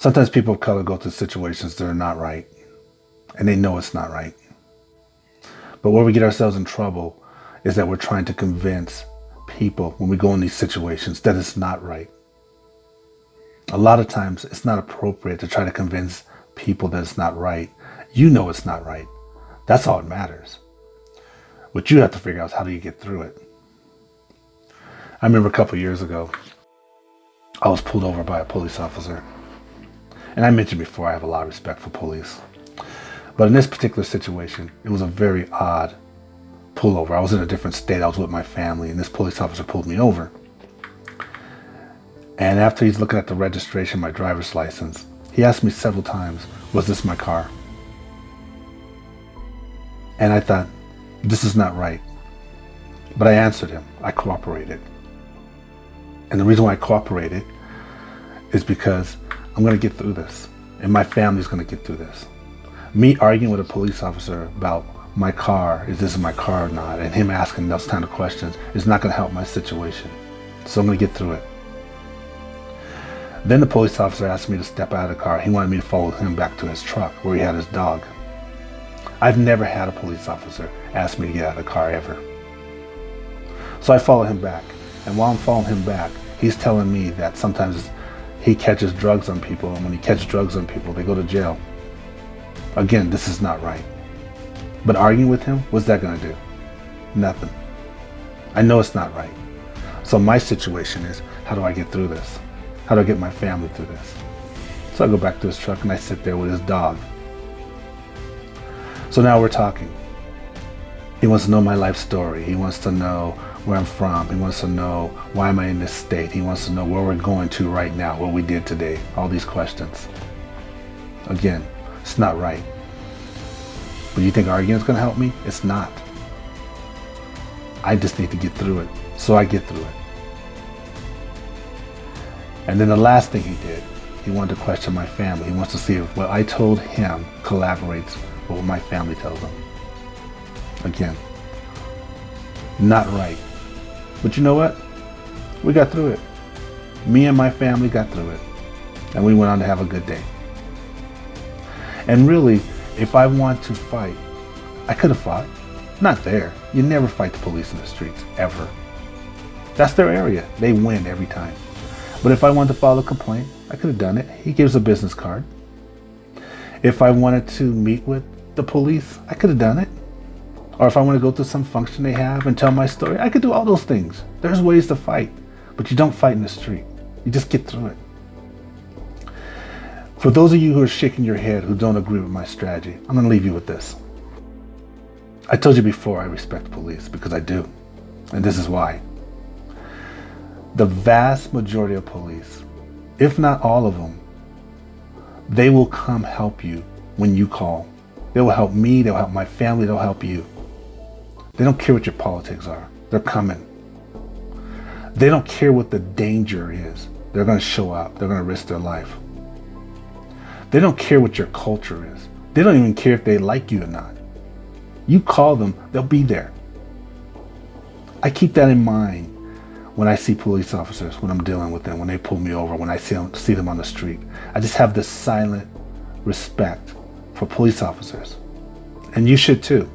Sometimes people of color go through situations that are not right, and they know it's not right. But where we get ourselves in trouble is that we're trying to convince people when we go in these situations that it's not right. A lot of times it's not appropriate to try to convince people that it's not right. You know it's not right. That's all that matters. What you have to figure out is how do you get through it. I remember a couple years ago, I was pulled over by a police officer. And I mentioned before, I have a lot of respect for police. But in this particular situation, it was a very odd pullover. I was in a different state. I was with my family, and this police officer pulled me over. And after he's looking at the registration, my driver's license, he asked me several times, was this my car? And I thought, this is not right. But I answered him. I cooperated. And the reason why I cooperated is because I'm going to get through this. And my family's going to get through this. Me arguing with a police officer about my car, is this my car or not, and him asking those kind of questions is not going to help my situation. So I'm going to get through it. Then the police officer asked me to step out of the car. He wanted me to follow him back to his truck where he had his dog. I've never had a police officer ask me to get out of the car ever. So I follow him back. And while I'm following him back, he's telling me that sometimes he catches drugs on people, and when he catches drugs on people, they go to jail. Again, this is not right. But arguing with him, what's that going to do? Nothing. I know it's not right. So my situation is, how do I get through this? How do I get my family through this? So I go back to his truck and I sit there with his dog. So now we're talking. He wants to know my life story. He wants to know where I'm from. He wants to know why am I in this state. He wants to know where we're going to right now, what we did today. All these questions. Again, it's not right. But you think arguing is going to help me? It's not. I just need to get through it. So I get through it. And then the last thing he did, he wanted to question my family. He wants to see if what I told him collaborates with what my family tells him. Again, not right. But you know what? We got through it. Me and my family got through it. And we went on to have a good day. And really, if I want to fight, I could have fought. Not there. You never fight the police in the streets, ever. That's their area. They win every time. But if I wanted to file a complaint, I could have done it. He gives a business card. If I wanted to meet with the police, I could have done it. Or if I want to go to some function they have and tell my story, I could do all those things. There's ways to fight, but you don't fight in the street. You just get through it. For those of you who are shaking your head, who don't agree with my strategy, I'm going to leave you with this. I told you before I respect police, because I do. And this is why. The vast majority of police, if not all of them, they will come help you when you call. They will help me, they'll help my family, they'll help you. They don't care what your politics are. They're coming. They don't care what the danger is. They're going to show up. They're going to risk their life. They don't care what your culture is. They don't even care if they like you or not. You call them, they'll be there. I keep that in mind when I see police officers, when I'm dealing with them, when they pull me over, when I see them on the street. I just have this silent respect for police officers. And you should too.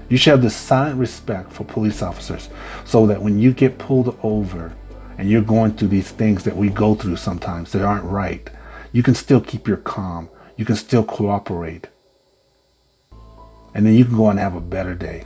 You should have this silent respect for police officers so that when you get pulled over and you're going through these things that we go through sometimes that aren't right, you can still keep your calm. You can still cooperate. And then you can go on and have a better day.